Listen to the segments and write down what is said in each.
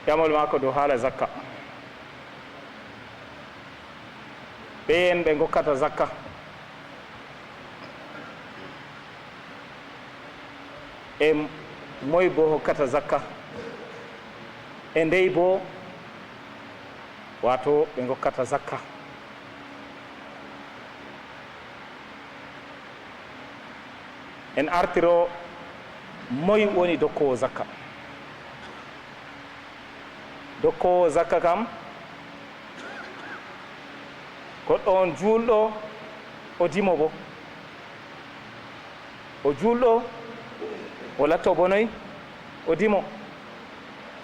yamol maako dow haala zakka. ɓeen ɓe gokkata zakka e moy bo hokkata zakka e ndey bo wato ɓe gokkata zakka. en artiro moy woni dokkowo zakka. dokkowo zakka kam goɗɗo on juulɗo o dimo bo, o juulɗo o latto bonoy o dimo,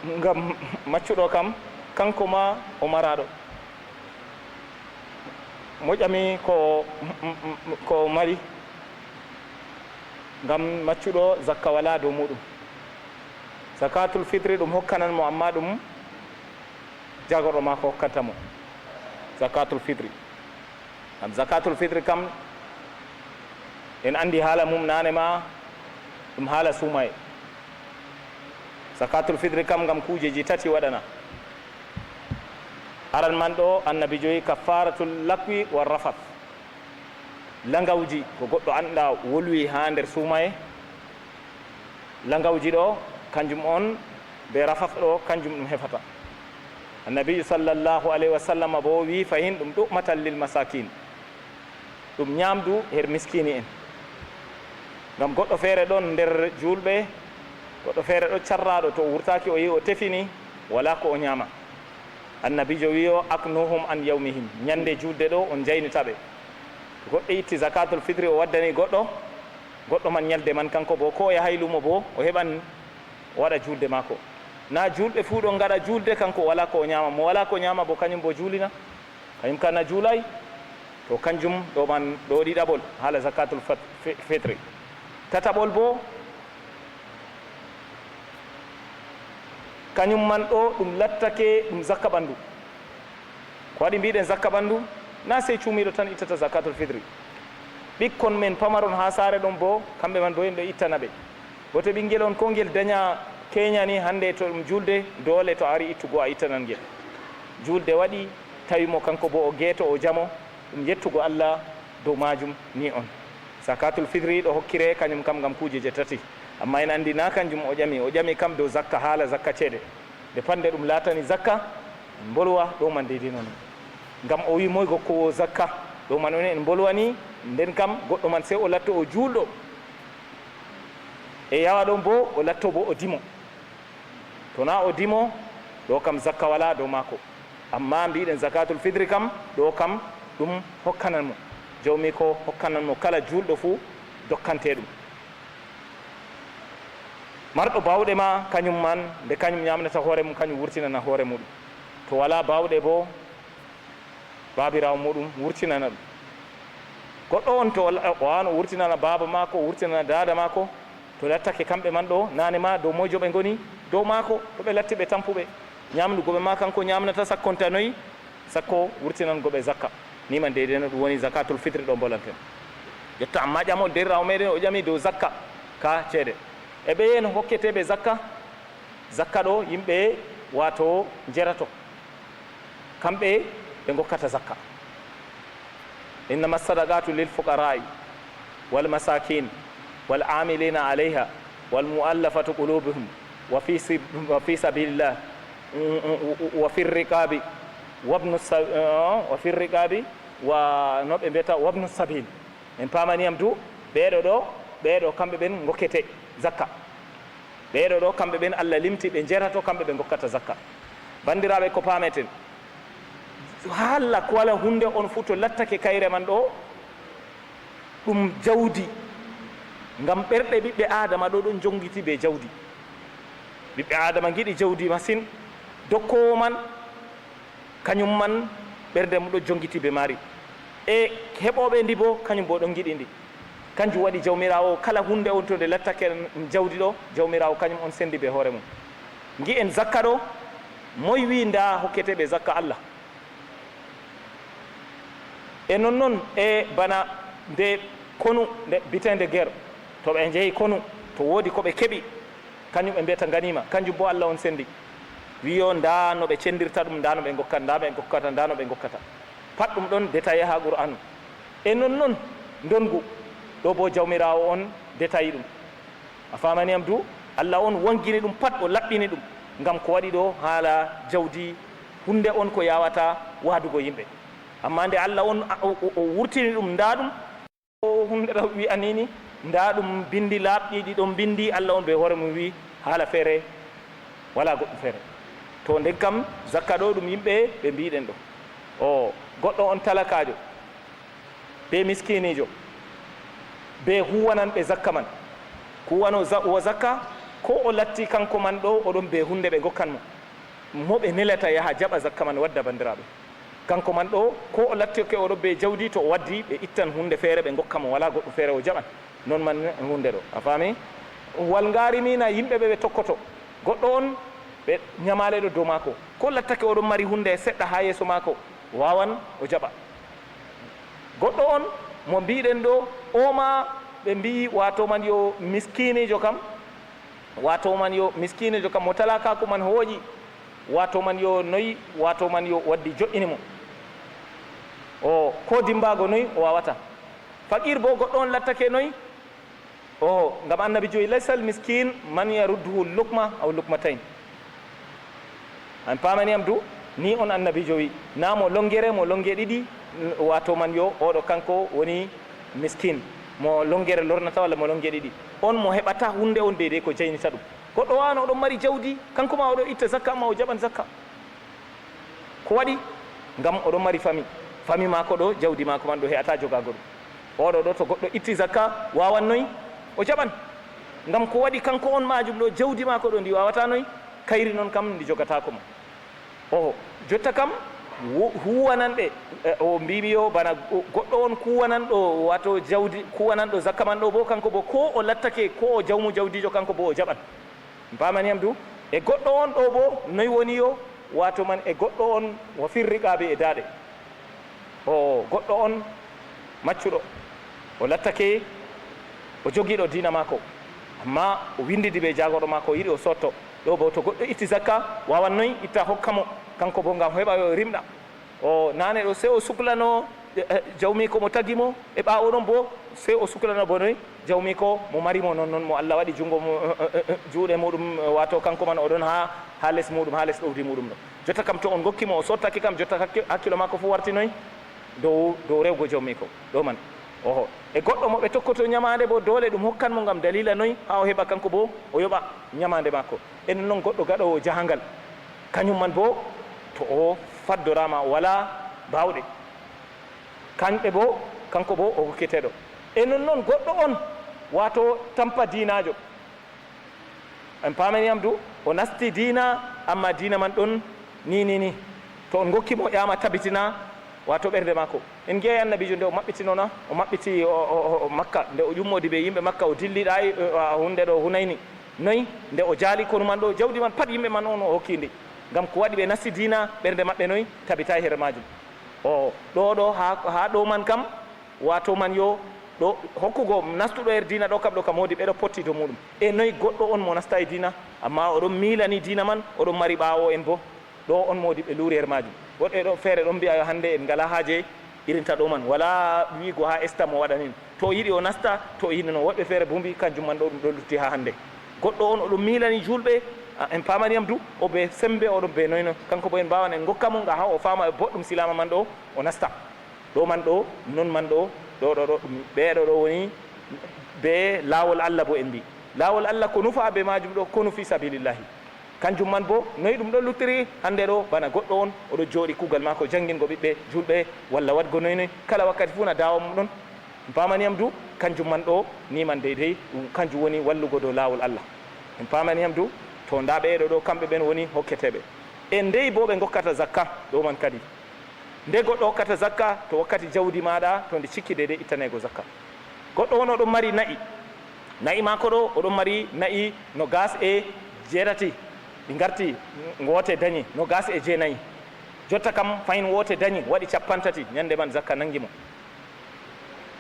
ngam maccuɗo kam kanko ma o maraɗo. moƴƴami ko mari, ngam maccuɗo zakka wala dow muɗum. zakatul fitri ɗum hokkanan mo, amma ɗum jagorɗo ma ko hokkanta mo zakatul fitri. ngam zakatul fitri kam en andi haala mum nane ma, ɗum haala sumaye. zakatul fitri kam ngam kujeji tati waɗana. aran man ɗo annabi joyi kaffaratul lakwi wa rafat, langawji ko goɗɗo anda wolwi ha nder sumaye. langawji ɗo kanjum on be rafat ɗo kanjum ɗum hefata. annabiyu sallllahu alayhi wa sallam bo wi fayin ɗum ɗu'matan lil masakin, ɗum ñamdu her miskini en. ngam goɗɗo feere ɗon nder julɓe, goɗɗo feere ɗo carraɗo, to wurtaki o yi o tefini wala ko o ñama. annabijo wi o aknuhum an yawmihim, ñande julde ɗo on jaynitaɓe. goɗɗo itti zakatul fitri o waddani goɗɗo, goɗɗo man ñalde man kanko bo ko yahay lumo bo o heɓan o waɗa julde makko. na julɓe fuu ɗo gaɗa julde kanko wala ko o ñama. mo wala ko ñama bo kañum bo juulina, kañum kana juulay, to kanjum ɗo man ɗo ɗiɗaɓol haala zakatul fitri. tataɓol bo kañum man ɗo ɗum lattake ɗum zakka ɓandu. ko waɗi mbiɗen zakka ɓandu, na sey cuumiɗo tan ittata zakatul fitri. ɓikkon men pamaron ha saare ɗon bo kamɓe man bo en ɗo ittana ɓe. woto ɓinguel on ko ngel daña keñani hande to ɗum julde doole to ari ittugo a ittanan ngel. julde waɗi tawimo kanko bo o geeto o jamo, ɗum yettugo Allah dow majum ni on. zakatul fitri ɗo hokkire kañum kam ngam kujeje tati, amma en andi na kanjum o ƴami kam dow zakka, haala zakka ceede. nde pande ɗum laatani zakka en bolwa ɗo man deydi noon, ngam o wi moy gokkowo zakka ɗo man on en bolwani. nden kam goɗɗo man sey o latto o juulɗo, e yawa ɗon bo o latto bo o dimo. to na o dimo ɗo kam zakka wala dow maako. amma mbiɗen zakatul fitri kam ɗo kam ɗum hokkanan mo, jawmi ko hokkanan mo kala juulɗo fuu dokkante ɗum. marɗo bawɗe ma kañum man nde kañum ñamnata hoore mum kañum wurtinana hoore muɗum. to wala bawɗe bo babirawo muɗum wurtinana ɗum. goɗɗo on to o wano wurtinana baba mako, wurtinana dada mako, to lattake kamɓe man ɗo nane ma dow mojo ɓe goni dow mako, to ɓe latti ɓe tampuɓe ñamlugoɓe ma kanko ñamnata sakkontanoyi sakko wurtinangoɓe zakka. ni man deyde no ɗum woni zakatul fitri ɗo bolanten. jotta amma ƴamol derrawo meɗen o ƴami dow zakka ka ceede. e ɓe yen hokketeɓe zakka. zakka ɗo yimɓe wato jerato, kamɓe ɓe gokkata zakka. innama sadaqatu lil fuqarai wal masakin wal amilina alayha wal muallafatu qulubuhum wa fi sabilillah wa fi riqabi wa noɓe mbiyata wabnu sabil. en pamaniyam du ɓeɗo kamɓe ɓen gokkete zakka. ɓeɗo ɗo kamɓe ɓen Allah limti ɓe jerato, kamɓe ɓe gokkata zakka. bandiraɓe ko pameten, haala ko wala hunde on fuu to lattake kayre man ɗo ɗum jawdi, ngam ɓerɗe ɓiɓɓe adama ɗo ɗon jongiti be jawdi. ɓiɓɓe adama giɗi jawdi masin. dokkowo man kañum man ɓerde mum ɗo jongiti be mari, e heɓoɓe ndi bo kañum bo ɗon giɗi ndi. kanjum waɗi jawmirawo kala hunde on to nde lattake jawdi ɗo, jawmirawo kañum on sendi be hoore mum. gi en zakka ɗo, moy wi nda hokketeɓe zakka? Allah. e nonnoon e bana nde konu nde bitende guerre, to ɓe jeeyi konu to woodi ko ɓe keɓi kañum ɓe mbiyata ganima, kanjum bo Allah on sendi. wiyo nda no ɓe cendirta ɗum, nda no ɓe gokkata, nda ɓe gokkata, nda no ɓe gokkata. Pat ɗum ɗon détaillé ha Qur'an. E non ndongu ɗo bo jawmirawo on détaillé ɗum. A famani am du, Allah on wangini ɗum pat, o laɓɓini ɗum ngam ko waɗi ɗo haala jawdi, hunde on ko yawata wadugo yimɓe. Amma nde Allah on o wurtini ɗum, nda ɗum o hunde ɗo wi'anini, nda ɗum bindi laaɓɗiɗi ɗon bindi, Allah on ɓe hoore mum wi haala feere wala goɗɗum feere. To nden kam zakka ɗo ɗum yimɓe ɓe mbiɗen ɗo, o goɗɗo on talakajo be miskinijo be huwananɓe zakka man, huwano o zakka, ko o latti kanko man ɗo oɗon be hunde ɓe gokkan mo ɓe nelata yaha jaɓa zakka man wadda bandiraɓe. Kanko man ɗo ko o latti ke oɗo be jawdi, to o waddi ɓe ittan hunde feere ɓe gokka mo, wala goɗɗo feere o jaɓan. Non man hunde ɗo, a faami. Wal ngaari ni na yimɓe ɓe tokkoto, goɗɗo on ɓe ñamaleɗo dow maako, ko lattake oɗon mari hunde seɗɗa ha yeeso maako, wawan o jaɓa. Goɗɗo on mo mbiɗen ɗo, oma ɓe mbi wato man yo miskinijo kam, wato man yo miskinijo kam, mo talakaku man hooƴi, wato man yo noyi, wato man yo waddi joƴƴini mo, o ko dimbago noyi o wawata. Faqir bo goɗɗo on lattake noyi, o ngam annabi joyi laysal miskin man yarudduhu lukma aw lukmatayn. An pamani am du, ni on annabi joyi na mo longere, mo longe ɗiɗi, wato man yo oɗo kanko woni miskin, mo longere lornata walla mo longe ɗiɗi. On mo heɓata hunde on deydey ko jaynita ɗum. Goɗɗo wano oɗon mari jawdi, kanko ma oɗo itta zakka, ma o jaɓan zakka. Ko waɗi? Ngam oɗon mari fami mako ɗo, jawdi mako man ɗo heɓata jogago ɗum. Oɗo ɗo to goɗɗo itti zakka wawan noyi o jaɓan, ngam ko waɗi kanko on majum ɗo, jawdi mako ɗo ndi wawata noyi, kayri noon kam ndi jogatako mo. Oho jotta kam huwananɓe, o mbimi yo bana goɗɗo on kuwananɗo, wato jawdi kuwananɗo zakka man ɗo bo, kanko bo ko o lattake ko o jawmu jawdijo, kanko bo o jaɓan. Pamani am du, e goɗɗo on ɗo bo noyi woni yo, wato man e goɗɗo on wo firriqaɓe e daaɗe, o goɗɗo on maccuɗo, o lattake o jogiiɗo diina maako, amma o windidi ɓe jagoɗo maako, yiɗi o sotto. Ɗo bo to goɗɗo itti zakka wawan noyi itta hokka mo, kanko bo ngam heɓa yo rimɗa. O nane ɗo sey o suklano jawmi ko mo tagi mo, e ɓawo ɗon bo sey o suklano bo noyi jawmi ko mo mari mo, non mo Allah waɗi jungo juuɗe muɗum, wato kanko man oɗon ha les muɗum, ha les ɗowdi muɗum ɗo. Jotta kam to on gokkimo o sottake kam, jotta hakkilo makko fu warti noyi dow rewgo jawmi ko ɗo man. Oho e goɗɗo mo ɓe tokkoto ñamade bo dole ɗum hokkan mo ngam dalila noyi ha o heɓa kanko bo o yoɓa ñamade makko. En noon goɗɗo gaɗowo jahangal, kañum man bo to o faddorama wala bawɗe, kamɓe bo kanko bo o hokketeɗo. E non goɗɗo on wato tampa dinajo, en pamani am du, o nasti dina amma dina man ɗon ni to on gokkimo ƴama tabitina wato ɓerde makko. En jeeyi annabijo nde o maɓɓitinona, o maɓɓiti makka, nde o ƴummodi ɓe yimɓe makka, o dilliɗa hunde ɗo Hunayni noyi, nde o jaali kono man ɗo, jawdi man pat yimɓe man on o hokkindi, ngam ko waɗi ɓe nasti dina, ɓerde maɓɓe noyi tabita here majum. O ɗo ha ɗo man kam, wato man yo ɗo hokkugo nastuɗo er dina ɗo kam, ɗo kam wodi ɓeɗo potti to muɗum. E noyi goɗɗo on mo nasta e dina, amma oɗon milani dina man, oɗon mari ɓawo en bo, ɗo on modi ɓe luuri er majum. Woɗɓe ɗo feere ɗon mbiya hande en ngala haaje irinta ɗo man, wala wiigo ha esta mo waɗa nin, to yiɗi o nasta to yiɗi noon. Woɗɓe feere bo mbi kanjum man ɗo ɗum ɗo lutti ha hande. Goɗɗo on oɗon milani julɓe, en pamaniyam du, o ɓe sembe oɗon ɓe noyno, kanko bo en mbawan en gokka mo nga ha o fama e boɗɗum silama man ɗo o nasta ɗo man ɗo, non man ɗo ɗum ɓeeɗo ɗo woni be laawol Allah. Bo en mbi laawol Allah ko nufa be majum ɗo, ko nufi sabilillahi, kanjum man bo noyi ɗum ɗo luttiri hande ɗo, bana goɗɗo on oɗo jooɗi kuugal mako jangingo ɓiɓɓe julɓe, walla wadgo noynoy kala wakkati fuu na dawa mum ɗon. Pamaniyam du, kanjum man ɗo ni man deydey ɗum kanjum woni wallugo dow laawol Allah. En pamaniyam du, to nda ɓeeɗo ɗo kamɓe ɓen woni hokketeɓe. E ndeyi bo ɓe gokkata zakka ɗo man kadi, nde goɗɗo hokkata zakka to wakkati jawdi maɗa to nde cikki deydey ittanego zakka. Goɗɗo on oɗon mari na'i mako ɗo, oɗon mari na'i no gas e jeetati, ɗi garti goote dañi no gas e jeenayi. Jotta kam fayin wote dañi waɗi 50 ñande man zakka nangi mo.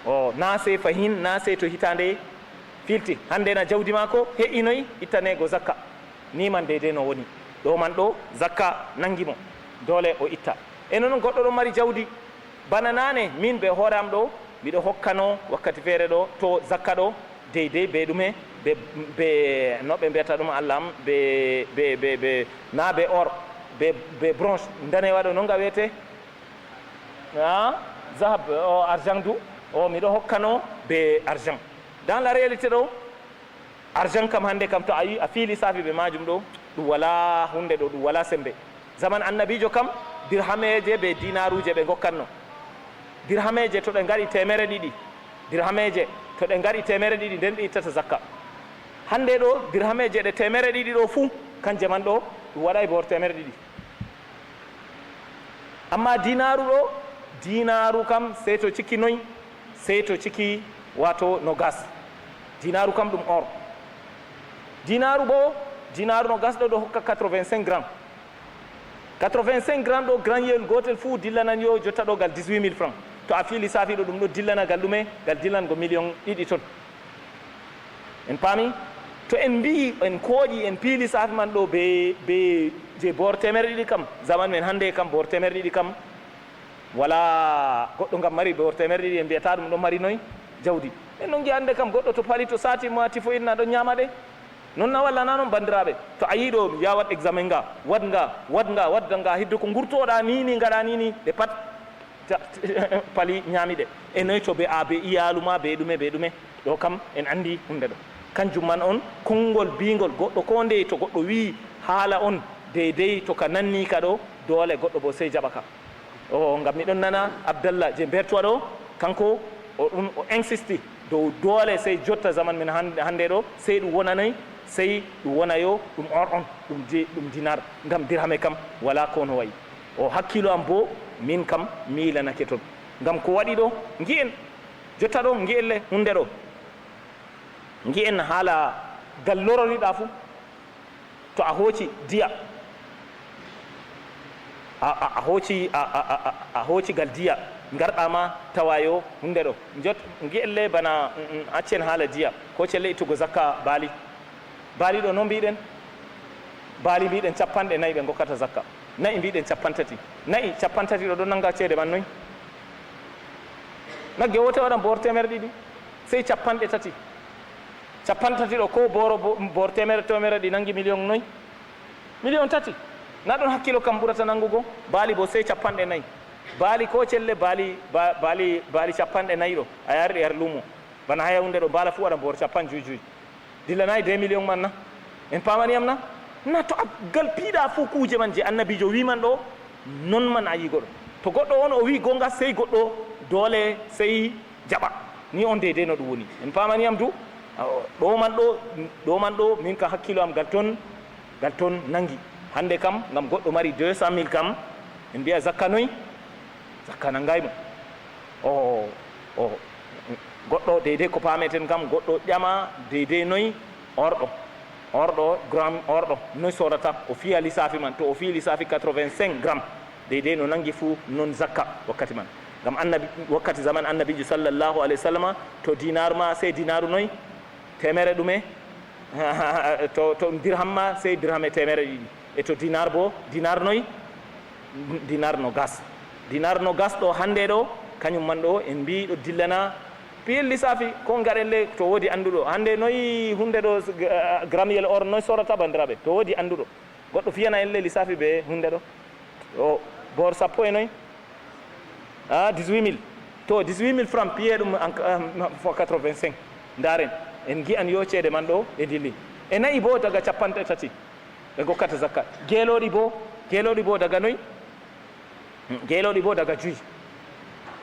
O na sey fayin, na sey to hitande filti, hande na jawdi mako heƴinoyi ittanego zakka, ni man deydey no woni. ɗo man ɗo zakka nangimo dole o itta. E noon goɗɗo ɗo mari jawdi bana nane min be hoore am ɗo miɗo hokkano wakkati feere ɗo to zakka ɗo deydey be ɗume be no ɓe mbiyata ɗum Allah am be na be or be bronche danewa ɗo noon ga wiyete zahab o argent du o miɗo hokkano be argent. Dans la réalité ɗo argent kam hande kam to a yi a fiili saafi ɓe majum ɗo ɗum wala hunde ɗo ɗum wala sembe. Zaman annabijo kam dirhameje be dinaruje ɓe gokkatno. Dirhameje to ɗe ngari 200 dirhameje to ɗe ngari 200 nden ɗe ittata zakka. Hande ɗo dirhameje ɗe 200 ɗo fuu kanje man ɗo ɗum waɗay bor 200. Amma dinaru ɗo dinaru kam sey to cikki noy sey to cikki wato no gas. Dinaru kam ɗum or. Dinaru bo dinaru no gas ɗo ɗo hokka 85 grammes. 85 grammes ɗo granuel gotel fuu dillanan yo jotta ɗo gal 18 000 francs. To a fiili saafi ɗo ɗum ɗo dillana gal ɗume gal dillango million 2 ton. En paami to en mbi en kooƴi en piili saafi man ɗo be je bor 200 kam zaman men hande kam bor 200 kam wala goɗɗo ngam mari bor 200 en mbiyata ɗum ɗo mari noy jawdi. En non gi hande kam goɗɗo to pali to sati mo ati fo inna ɗo ñama ɗe non na walla na noon bandiraɓe. To a yiɗo ya wat examen nga wadda nga hidde ko gurtoɗa nini gaɗa nini ɗe pat pali ñamiɗe. E noy to be a be iyalu ma be ɗume ɗo kam en andi hunde ɗo kanjum man on konngol bingol goɗɗo ko nde to goɗɗo wi haala on deydey to ka nanni ka ɗo dole goɗɗo bo sey jaɓa ka. O ngam miɗon nana Abdallah je bertuwa ɗo kanko ɗum o insisti dow dole sey jotta zaman men hande ɗo sey ɗum wonanoy sey ɗum wona yo ɗum or on ɗum dinar ngam dirhame kam wala ko no wayi. O hakkilo am bo min kam miilanake toon ngam ko waɗi ɗo gi'en jotta ɗo gi'en le hunde ɗo gi'en haala gal lororiɗa fuu to a hooci diya a hooci gal diya garɗama tawayo hunde ɗo gi'en le bana accen haala diya ko celle ittugo zakka baali ɗo no mbiɗen baali mbiɗen 4 ɓe gokkata zakka nayi mbiɗen 30 nayi 30 ɗo nanga ceede man noy nagge wote waɗan bor 200 sey 30 ɗo ko bor 100 ɗi nangi million noy million 3 na ɗon hakkilo kam ɓurata nangugo baali bo sey 4 baali ko celle baali 4 ɗo a yarɗi yar lumo bana haya hunde ɗo baala fu waɗa bor 50 dillanayi 2 million man na en pamaniyam na to a gal piiɗa fuu kuuje man je annabijo wiman ɗo non man a yi goɗo to goɗɗo on o wi gonga sey goɗɗo dole sey jaɓa ni on deydey no ɗum woni en pamaniyam du ɗo man ɗo min ka hakkilo am gal ton nangi hande kam ngam goɗɗo mari 200 000 kam en mbiya zakka noy zakka nangaymo o goɗɗo deydey ko pameten kam goɗɗo ƴama deydey noy orɗo gramme orɗo noy sorata o fiya lissafi man to o fi lissafi 85 grammes deydey no nangi fuu non zakka wakkati man ngam annabi wakkati zaman annabijo sallllahu alayhi wa sallam to dinar ma sey dinaru noy temere ɗume to dirham ma sey dirhame 200 e to dinar bo dinar noy dinar no gas ɗo hande ɗo kañum man ɗo en mbi ɗo dillana piyel lissafi ko gaɗen le to woodi annduɗo hande noyi hunde ɗo grammeyel or noy sorata bandiraɓe to woodi annduɗo goɗɗo fiyana en le lissafi ɓe hunde ɗo o bor 10 e noy 18 000 to 18 000 francs piye ɗum fois 85 ndaren en gi'an yo ceede man ɗo e dilli e nayi bo daga 30 ɓe gokkata zakka geeloɗi bo daga noy geeloɗi bo daga 5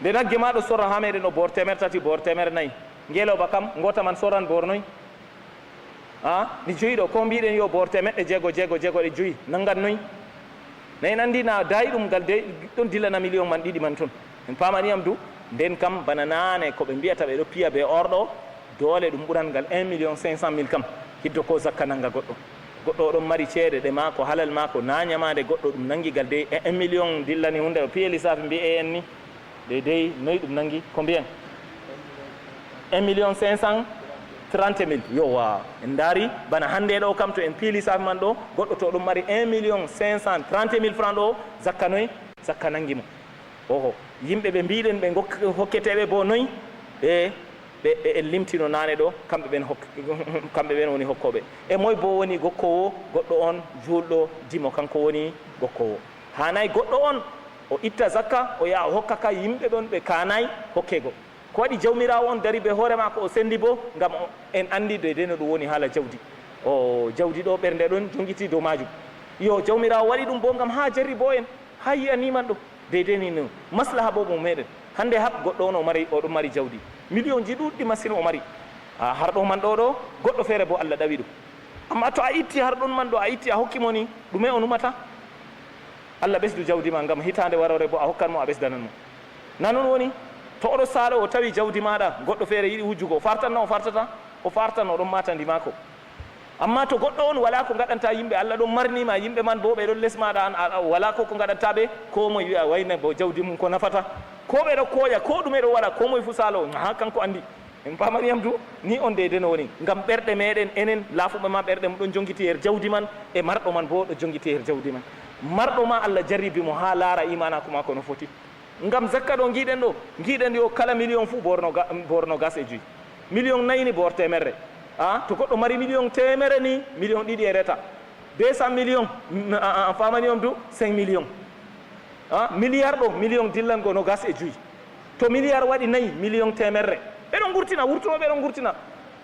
nde nagge ma ɗo sorra ha meɗen o bor 300 bor 400 ngeeloba kam gota man soran bor noy ni 5 ɗo ko mbiɗen yo bor 6 nangan noy nayi andi na dayi ɗum gal de ɗon dillana million man 2 man toon en pamaniyam du nden kam bana nane koɓe mbiyata ɓe ɗo piya be orɗo dole ɗum ɓuran gal 1 500 000 kam hiddo ko zakka nanga goɗɗo oɗon mari ceede ɗe ma ko halal ma ko nañamade goɗɗo ɗum nangi gal de 1 million dillani hunde o piye lissafi mbi en ni deydey noyi ɗum nangi combien 1 500 30 000 yowa en daari bana hannde ɗo kam to en piili safi man ɗo goɗɗo to ɗum mari 1 530 000 francs ɗo zakka noyi zakka nangi mo oho yimɓe ɓe mbiɗen ɓe hokketeɓe bo noyi ɓe en limtino naane ɗo kamɓe ɓen woni hokkoɓe e moye bo woni gokkowo goɗɗo on julɗo dimo kanko woni gokkowo hanayi goɗɗo on o itta zakka o yaha o hokka ka yimɓe ɗon ɓe kanayi hokkego ko waɗi jawmirawo on dari ɓe hoore makko o sendi bo ngam en andi de no ɗum woni haala jawdi o jawdi ɗo ɓernde ɗon jongiti dow majum yo jawmirawo waɗi ɗum bo ngam ha jarri bo en ha yiyaniman ɗo ni no maslaha bo mo meɗen hande hab goɗɗo on oɗon mari jawdi million ji ɗuɗɗi machine o mari harɗo man ɗo goɗɗo feere bo Allah ɗawi ɗum amma to a itti harɗon man ɗo a itti a hokkimo ni ɗume o numata Allah ɓesdu jawdi ma ngam hitande warore bo a hokkan mo a ɓesdanan mo nanon woni to oɗo saala o tawi jawdi maɗa goɗɗo feere yiɗi wujjugo o fartanna o fartata o fartan oɗon matandi mako amma to goɗɗo on wala ko gaɗanta yimɓe Allah ɗon marnima yimɓe man bo ɓeɗon less maɗa wala ko gaɗantaɓe ko moye wiya wayna bo jawdi mum ko nafata ko ɓeɗo koƴa ko ɗume ɗo waɗa ko moye fu saala o ha kanko andi en pamariyam du ni on de no woni ngam ɓerɗe meɗen enen laafuɓe ma ɓerɗe mum ɗon jongiti her jawdi man e marɗo man bo ɗo jongiti her jawdi man marɗo ma Allah jarribimo ha laara imanako ma kono foti ngam zakka ɗo giɗen ɗi o kala million fuu borno gas e 5 million ni bor temerre to goɗɗo mari million temere ni million 2 e reta 200 million famani on du 5 million milliard ɗo million dillango no gas e 5 to milliard waɗi 4 million temerre ɓeɗon gurtina wurtuno ɓeɗon gurtina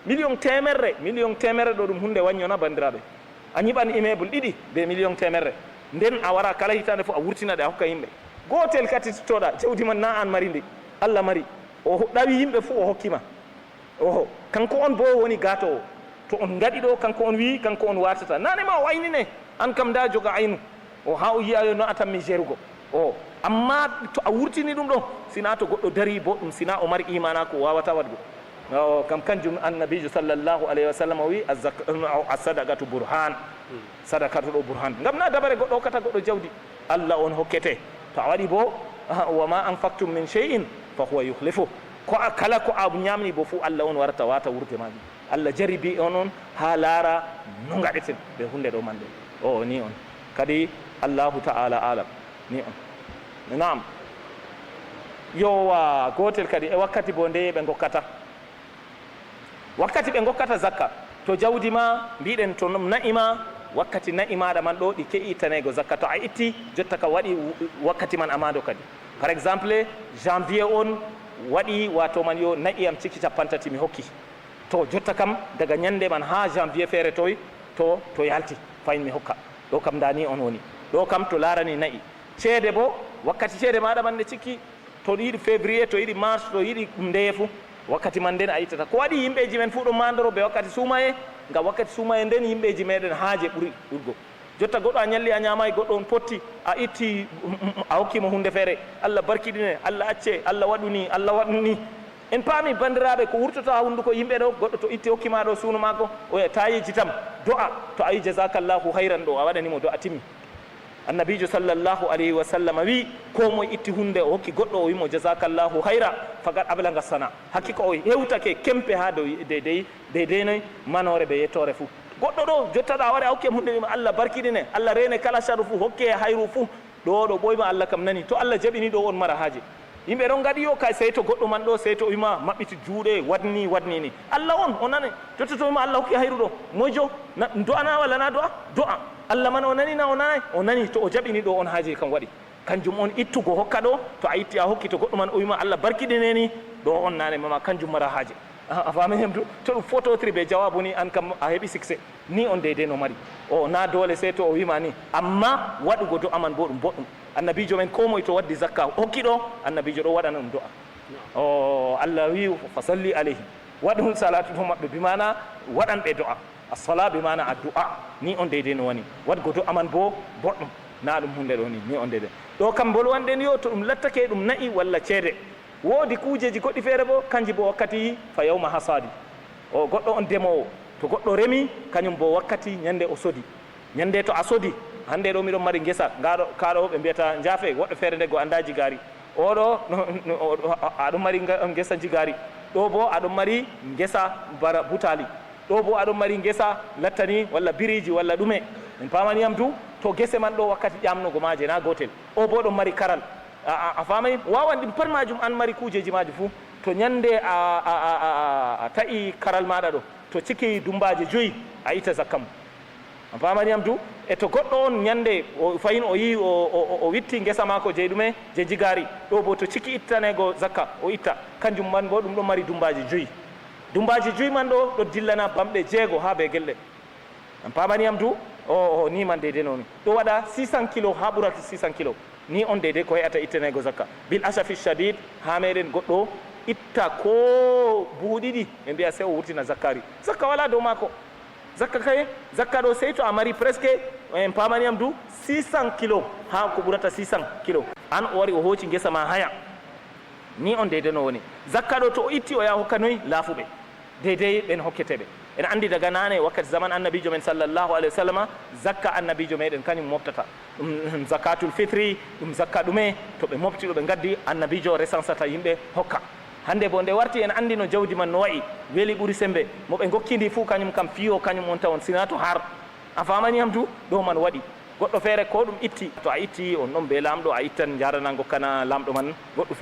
million temerre ɗo ɗum hunde waññona bandiraɓe a ñiɓan immeuble 2 be million temerre nden a wara kala hitande fof a wurtina ɗe a hokka yimɓe gotel kati toɗa jawdi man na an mari ndi Allah mari o ɗawi yimɓe fof o hokkima oho kanko on bo woni gatowo to on gaɗi ɗo kanko on wi kanko on wartata nane ma o aynine an kam da joga aynu o ha o yiya no atanmi jerugo o amma to a wurtini ɗum ɗo sina to goɗɗo dari boɗɗum sina o mari imana ko wawata waɗgo kam kanjum annabijo sallllahu alayhi wa sallam o wi asadaqatu bourhan sadakatu ɗo bourhan ngam na dabare goɗɗo hokkata goɗɗo jawdi Allah on hokkete to a waɗi bo wa ma anfaqtum min shay'in fa huwa yukhlifu ko kala ko a ñamni bo fu Allah on warata wata wurte maji Allah jaribi on ha laara no gaɗeten ɓe hunde ɗo man ɗo o ni on kadi Allahu ta'ala alam ni on naam yowa gotel kadi e wakkati bo nde ɓe gokkata wakkati ɓe gokkata zakka to jawdi ma mbiɗen to na'ima wakkati na'i maɗa man ɗo ɗi ke'itanego zakka to a itti jotta ka waɗi wakkati man amado kadi par exemple janvier on waɗi wato man yo na'i am cikki 50 mi hokki to jotta kam daga ñande man ha janvier feere to yalti fayin mi hokka ɗo kam dani on woni ɗo kam to larani na'i ceede bo wakkati ceede maɗa man ne cikki to yiɗi février to yiɗi mars to yiɗi ndeye fu wakkati man nden a ittata ko waɗi yimɓeji men fu ɗo mandoroɓe wakkati suumaye ngam wakkati suumaye nden yimɓeji meɗen haaje ɓuuri ɗurgo jotta goɗɗo a ñalli a ñamayi goɗɗo on potti a itti a hokkimo hunde feere Allah barkiɗine Allah acce Allah waɗuni Allah waɗnuni en paami bandiraɓe ko wurtota ha hunduko yimɓe ɗo goɗɗo to itti hokkima ɗo suunu mako oya tayiji tam do'a to ayi jasakallahu hayran ɗo a waɗanimo do'a timmi annabijo sallllahu alayhi wa sallam wi ko moye itti hunde o hokki goɗɗo o wimo jasakallahu hayra fagat ablaga sana hakkika o hewtake kempe ha dow deydey noy manore ɓe yettore fou goɗɗo ɗo jottaɗo a waɗa a hokkima hunde wima Allah barkiɗine Allah rene kala saru fou hokke hayru fou ɗo ɓoyma Allah kam nani to Allah jaɓini ɗo on mara haaji yimɓe ɗon gaɗi yo kay sey to goɗɗo man ɗo sey to wima maɓɓiti juuɗe waɗni ni Allah on nani jotta to wima Allah hokki hayru ɗo mojo do'ana walla na do'a Allah man o nani na o nani to o jaɓini ɗo on haaji kam waɗi kanjum on ittugo hokka ɗo to a itti a hokki to goɗɗo man o wima Allah barkiɗineni ɗo on nane mama kanjum mara haaji a faminam to ɗum phototri ɓe jawabu ni an kam a heeɓi succès ni on deydey no mari o na dole sey to o wima ni amma waɗugo do'a man bo ɗum boɗɗum annabijo men ko moye to waddi zakka hokki ɗo annabijo ɗo waɗana ɗum do'a o Allah wi fa salli alayhi waɗum salatu to maɓɓe bimana waɗanɓe do'a assala bimana addu'a ni on deydey no woni waɗgo do'a man bo boɗɗum na ɗum hunde ɗo ni on deydey ɗo kam bolwanɗen yo to ɗum lattake ɗum na'i walla ceede woodi kuujeji goɗɗi feere bo kanji bo wakkati fa yawma hasadi o goɗɗo on ndemowo to goɗɗo remi kañum bo wakkati ñande o sodi ñande to a sodi hande ɗo miɗon mari ngesa kaɗo ɓe mbiyata jaafe woɗɗo feere ndego anda jigari oɗo aɗum mari ngesa jigari ɗo bo aɗon mari ngesa bara butali, ɗo bo aɗon mari ngesa lattani walla biriji walla ɗume, en pamaniyam du. To gese man ɗo wakkati ƴamnugo maje na gotel, o bo ɗon mari karal, a famay wawan ɗum pat majum an mari kujeji maji fuu. To ñande a ta'i karal maɗa ɗo, to ciki dumbaji 5 a itta zakka mum, a pamaniyam du. E to goɗɗo on ñande o fayin o yi o witti ngesa mako je ɗume je jigari, ɗo bo to ciki ittanego zakka o itta, kanjum man bo ɗum ɗon mari dumbaji 5. Dumbaji 5 man ɗo ɗo dillana bamɗe 6 ha be gelɗe, an pamaniyam du. O ni man deydey noon ɗo waɗa 600 kilo ha ɓurata 600 kilo, ni on deydey ko heƴata ittanego zakka. Bil asafi shadid ha meɗen goɗɗo itta ko buuɗiɗi ɓe mbiya sey o wurtina zakkari, zakka wala dow mako. Zakka kay zakka ɗo sey to a mari presque en pamaniyam du 600 kilo ha ko ɓurata 600 kilo, an o wari o hooci ngesa ma haya, ni on deydey no woni. Zakka ɗo to o itti o yaha hokka noyi laafuɓe deydey ɓen hokketeɓe. En andi daga nane wakkati zaman annabijo men sallallahu alaihi wa sallam, zakka annabijo meɗen kañum moftata ɗum zakatul fitri, ɗum zakka ɗume to ɓe mofti ɗo ɓe gaddi annabijo resansata yimɓe hokka. Hande bo nde warti en andi no jawdi man no wayi weeli ɓuri sembe, mo ɓe gokkidi fuu kañum kam fiyo kañum on tawon sina to har, a famaniyam du. Ɗo man waɗi goɗɗo feere ko ɗum itti, to a itti on ɗon be lamɗo a ittan jarana gokkana lamɗo man goɗɗo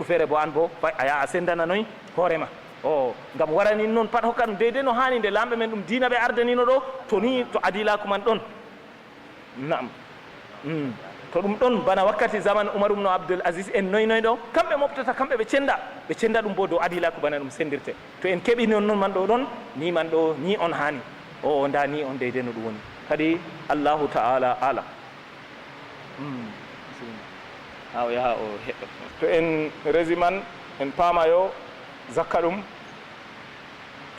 feere bo an bo a yaha a sendana noyi hoorema. O ngam warani noon pat hokka ɗum deydey no hani nde lamɓe men ɗum diina ɓe ardanino ɗo, to ni to adilaku man ɗon naam to ɗum ɗon bana wakkati zaman Umar ibn Abdul Aziz en noy ɗo kamɓe moftata, kamɓe ɓe cenda ɗum bo dow adilaku bana ɗum sendirte. To en keɓi noon man ɗo ɗon ni man ɗo ni on hani, o nda ni on deydey no ɗum woni kadi Allahu ta'ala ala. Ha o yaha o heɓɓa. To en resi man en paamayo zakka ɗum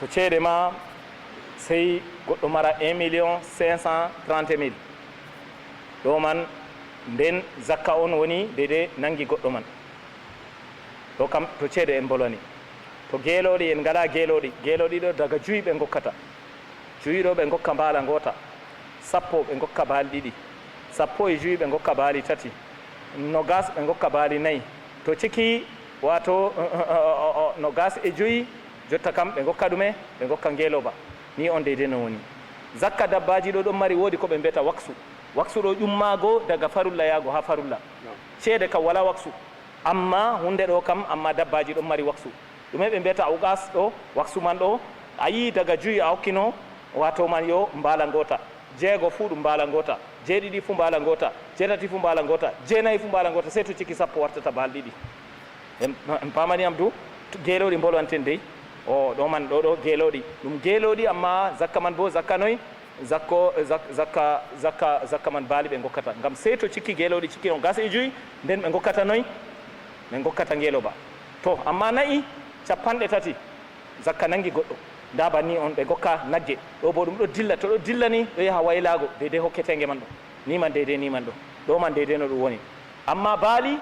to ceede ma sey goɗɗo mara 1.530.000 ɗo man nden zakka on woni deydey nangi goɗɗo man ɗo kam to ceede en bolani. To geeloɗi en ngala geeloɗi ɗo daga 5 ɓe gokkata, 5 ɗo ɓe gokka mbaala ngota, 10 ɓe gokka baali 2, 15 ɓe gokka baali 3, 20 ɓe gokka baali 4. To ciki wato 25 jotta kam ɓe gokka ɗume ɓe gokka ngeeloba, ni on deydey no woni. Zakka dabbaji ɗo ɗon mari woodi ko ɓe mbiyata waksu ɗo ƴummaago daga farulla yaago ha farulla, ceede kam wala waksu, amma hunde ɗo kam amma dabbaji ɗon mari waksu. ɗume ɓe mbiyata ugas ɗo waksu man ɗo a yi daga 5 a hokkino wato man yo mbaala ngota, 6 fuu ɗum mbaala ngota, 7 fuu mbaala ngota, 7 fuu mbaala ngota, 9 fuu mbaala ngota, sey to ciki 10 wartata baal 2. en pamaniyam du geeloɗi bolwanten dey o ɗo man ɗo geeloɗi ɗum geeloɗi, amma zakka man bo zakka noy zakka man baali ɓe gokkata, ngam sey to cikki geeloɗi cikki no gas e 5 nden ɓe gokkata noy ɓe gokkata ngeeloba. To amma nayi 30 zakka nangi goɗɗo, nda banni on ɓe gokka nagge, ɗo bo ɗum ɗo dilla, to ɗo dilla ni ɗo yaha waylaago deydey hokketenge man ɗo, ni man deydey ni man ɗo man deydey no ɗum woni. Amma baali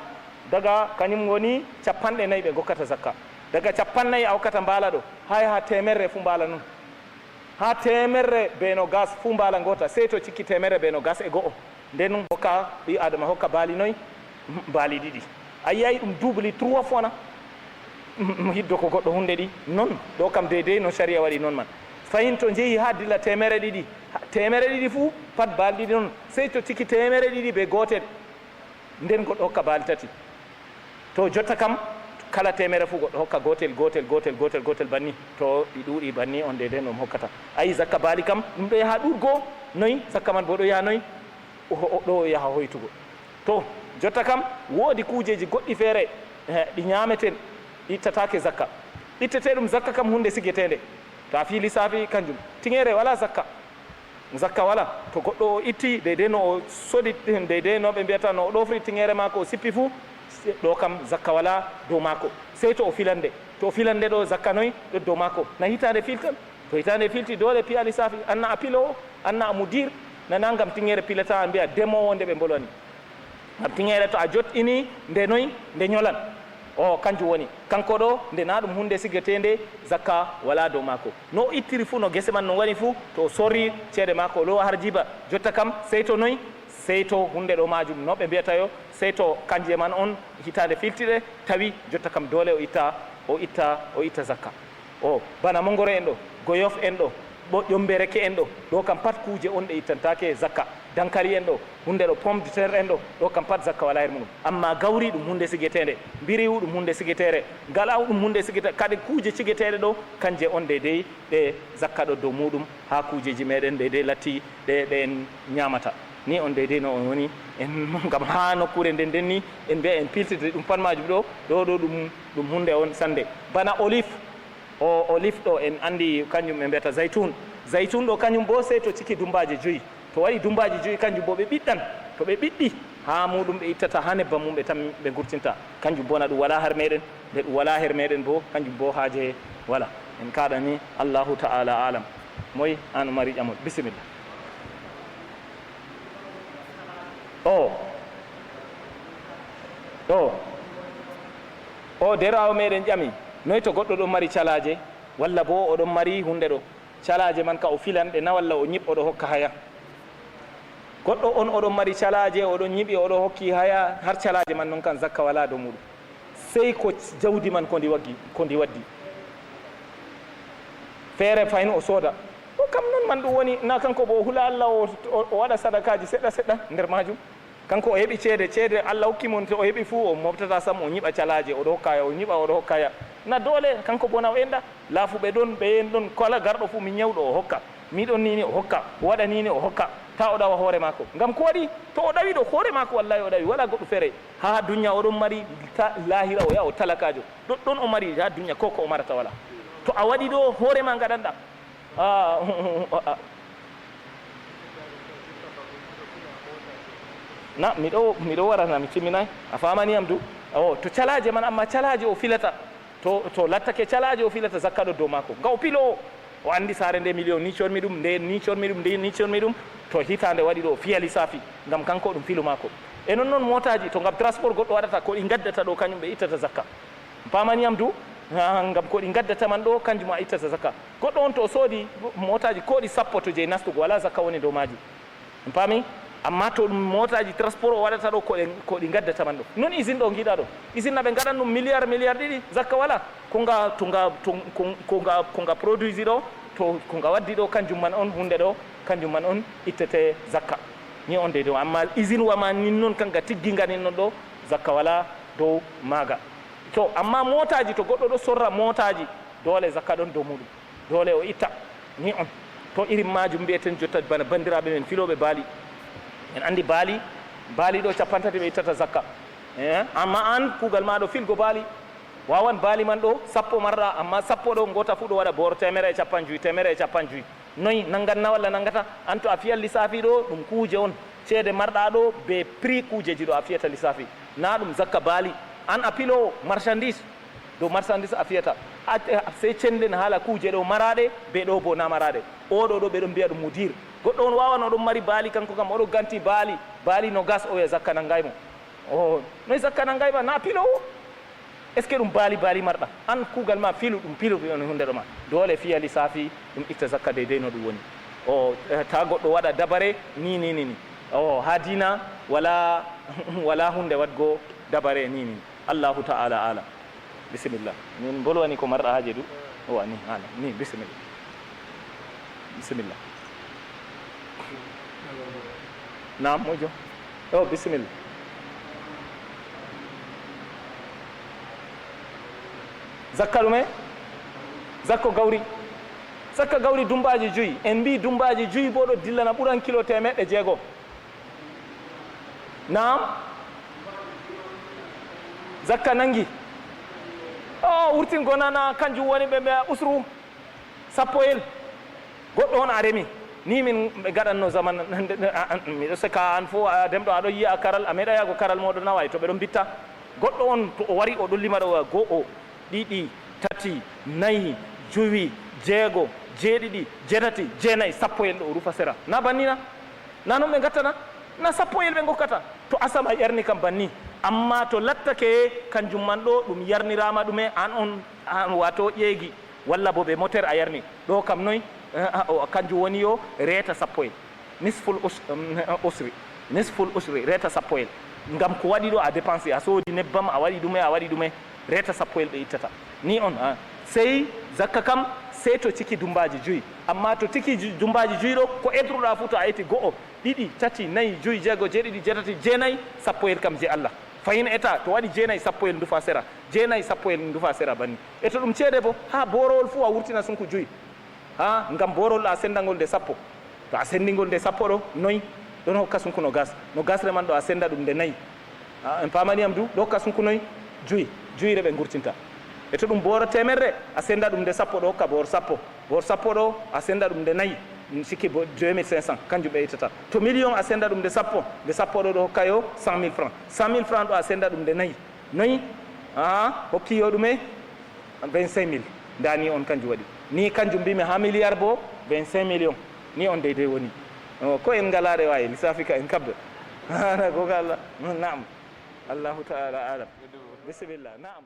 daga kañum woni 40 ɓe gokkata zakka, daga 40 a hokkata mbaala ɗo ha 100 fuu mbaala noon, ha 100 be no gas fuu mbaala ngota, sey to cikki 100 be no gas e go'o, nden hokka ɓi adama hokka baali noy baali 2. a yiyay ɗum double 3 fois na hiddo ko goɗɗo hunde ɗi non ɗo kam deydey no sharia waɗi noon man. fayin to jeehi ha dilla 200 fuu pat baali 2 noon, sey to cikki 200 be gotel nden goɗɗo hokka baali 3. to jotta kam kala 100 fuu goɗɗo hokka gotel banni, to ɗi ɗuuɗi banni on deydey no hokkata. ayi zakka baali kam ɗum ɗo yaha ɗurgo noyi, zakka man bo ɗo yaha noyi ɗo yaha hoytugo. To jotta kam woodi kuujeji goɗɗi feere ɗi ñaameten ittatake zakka, ittete ɗum zakka kam hunde sigetede, to a fi lissafi kanjum tingere wala zakka wala. to goɗɗo o itti deydey no o sodi deydey no ɓe mbiyata no o ɗofri tingere maako o sippi fuu, ɗo kam zakka wala dow maako, sey to o filande ɗo zakka noyi ɗo dow maako na hitande filtan. to hitande filti dole piya lissafi, anna a pilowo anna a mudir nana ngam tingere pilata a mbiya demowo nde ɓe mbolwani, ngam tingere to a joɗɗini nde noyi nde ñolan, o kanjum woni kanko ɗo nde na ɗum hunde sigetende zakka wala dow maako. no ittiri fuu no gese man no wani fuu, to o sorri ceede maako o lowa har jiba, jotta kam sey to noyi, sey to hunde ɗo majum no ɓe mbiyata yo, sey to kanje man on hitande filtiɗe tawi, jotta kam dole o itta o itta zakka. O bana mongoro en ɗo, goyof en ɗo, ƴombe reke en ɗo kam pat kuuje on ɗe ittantake zakka. dankali en ɗo, hunde ɗo pomme de terre en ɗo kam pat zakka wala her muɗum. Amma gawri ɗum hunde sigetede, biriwu ɗum hunde sigetere, galaw ɗum hunde sigete, kadi kuuje cigeteɗe ɗo kanje on deydey ɗe zakka ɗo dow muɗum ha kuujeji meɗen deydey latti ɗe en ñamata. Ni on deydey no on woni en gam ha nokkure nden nden ni en mbiya en piltide ɗum pat majum ɗo ɗum hunde on sande. Bana olive ɗo en andi kanjum ɓe mbiyata zaytun ɗo kañum bo sey to ciki dumbaji 5, to waɗi dumbaji 5 kanjum bo ɓe ɓiɗɗan, to ɓe ɓiɗɗi ha muɗum ɓe ittata ha nebbam mum ɓe tan ɓe gurtinta, kanjum bo na ɗum wala har meɗen, nde ɗum wala her meɗen bo kanjum bo haaje wala. En kaɗa ni Allahu ta'ala alam. Moy an mari ƴamol, bisimilla. o derawo meɗen ƴami noy to goɗɗo ɗon mari calaje walla bo oɗon mari hunde ɗo calaje man ka o filanɗe na walla o ñiɓ oɗo hokka haya. Goɗɗo on oɗon mari calaje oɗon ñiɓi oɗo hokki haya har calaje man noon kan zakka wala dow muɗum, sey ko jawdi man ko ndi waddi feere fayin o sooda o kam noon man ɗum woni na kanko bo hula Allah o waɗa sadakaji seɗɗa seɗɗa nder majum. Kanko o heɓi ceede Allah hokki mon, to o heɓi fuu o moftata sam o ñiɓa calaje oɗo hokkaya, o ñiɓa oɗo hokkaya, na dole kanko bona o enda. Laafuɓe ɗon ɓe en ɗon kala garɗo fuu mi ñawɗo o hokka, miɗon nini o hokka, o waɗa nini o hokka, ta o ɗawa hoore maako. Ngam ko waɗi to o ɗawi ɗo hoore maako wallahi o ɗawi, wala goɗɗo feere ha dunya oɗon mari lahira o yaha o talakajo ɗon o mari ha dunya ko o marata wala. To a waɗi ɗo hoore ma gaɗanɗa na miɗo warana mi timminay a famaniyam du. To calaje man, amma calaje o filata to lattake calaje o filata zakka ɗo dow maako. Nga o pilo o andi saare nde million ni cormi ɗum, nde ni cormi ɗum, nde ni cormi ɗum, to hitande waɗi ɗo o fiya lissafi ngam kanko ɗum filu maako. E non motaji to ngam transport goɗɗo waɗata ko ɗi gaddata ɗo kañum ɓe ittata zakka, famaniyam du. Ngam ko ɗi gaddata man ɗo kanjum a ittata zakka. Goɗɗo on to o soodi motaji ko ɗi sappo to je nastugo wala zakka woni dow maji, pami. Amma to ɗum motaji transport o waɗata ɗo ko ɗi gaddata man ɗo, non usine ɗo giɗa ɗo, usine na ɓe gaɗan ɗum milliard ɗiɗi zakka wala. Ko nga produisi ɗo, to ko nga waddi ɗo kanjum man on hunde ɗo kanjum man on ittete zakka ni on deydey. Amma usine wama nin noon kanga tigginga nin non ɗo zakka wala dow maga. To amma motaji to goɗɗo ɗo sorra motaji dole zakka ɗon dow muɗum, dole o itta ni on. To irin majum mbiyeten jotta bana bandiraɓe men filoɓe baali, en andi baali ɗo 50 ɓe ittata zakka. Amma an kuugal ma ɗo filgo baali, wawan baali man ɗo 10 marɗa, amma 10 ɗo gota fu ɗo waɗa bor 150 noyi nanganna walla nangata. An to a fiya lissafi ɗo ɗum kuuje on, ceede marɗa ɗo be prix kuujeji ɗo a fiyata lissafi, na ɗum zakka baali. An a pilo marchandise, dow marchandise a fiyata, sey cenden haala kuuje ɗo maraɗe be ɗo bo na maraɗe. Oɗo ɗo ɓeɗon mbiya ɗum mudir. Goɗɗo on wawan oɗon mari baali kanko kam oɗo ganti baali no gas o ya zakka nangaymo. Noy zakka nangayma na pilowo? Est ce que ɗum baali marɗa? An kuugal ma filu ɗum pilu on hunde ɗo ma dole fiya lissafi ɗum itta zakka deydey no ɗum woni. Ta goɗɗo waɗa dabare ni ha dina wala hunde wadgo dabare ni. Allahu ta'ala ala. Bismillah. Min bolwani ko marɗa haaje du o ni hala ni bismillah. Naam mojo. Bismillah. Zakka ɗume? Zakka gawri dumbaji 5. En mbi dumbaji 5 bo ɗo dillana ɓuran kilo 100 Naam. Zakka nangi wurtingo nana kanjum woni ɓe mbiya usru 10 goɗɗo on a remi ni min ɓe gaɗanno zaman miɗo seka an fo demɗo aɗo yiya karal a meeɗa yago karal moɗo naway to ɓeɗon bitta goɗɗo on to o wari oɗon lima ɗo 1 2 3 4 5 6 7 8 9 10 ɗo o rufa sera na bannina na noon ɓe gattana na 10 ɓe gokkata to asama ƴerni kam banni. Amma to lattake kanjum man ɗo ɗum yarnirama ɗume an wato ƴeegi walla bo ɓe moteur a yarni ɗo kam noy kanjum woni yo reeta 10 nisful usri reeta 10 ngam ko waɗi ɗo a dépense a soodi nebbam a waɗi ɗume reta sappo ɓe ittata ni on sey zakka kam sey to ciki dumbaji joyi amma to tiki dumbaji joyi ɗo ko edruɗa fuu to a yeti go'o ɗiɗi tati nayyi joyi jeego jeeɗiɗi jeetati jeenayyi sappoyel kam je Allah fayin état to waɗi jeenayyi sappoyel ndufa sera jeenayyi sappoyel ndufa sera banni e to ɗum ceede bo ha borowol fuu a wurtina sunku joyi ngam borol ɗo a sendagol nde sappo to a sendingol nde sappo ɗo noyi ɗon hokka sunku no gas reman ɗo a senda ɗum nde nayyi en pamaniyam du ɗo hokka sunku noyi joyire ɓe gurtinta e to ɗum booro temerre a senda ɗum nde sappo ɗo hokka boor sappo ɗo a senda ɗum nde nayyi sikki 2500 kanjum ɓe ittata to million a senda ɗum nde sappo ɗo hokka yo 100 000 francs 100 000 francs ɗo a senda ɗum nde nayyi noyi hokki yo ɗume 25 000 ndani on kanjum waɗi ni kanjum mbimi ha milliard bo 25 millions ni on deydey woni ko en ngalaɗe wawi lissafi ka en kabda ana goga Allah naam allahu taala alam bisimillah naam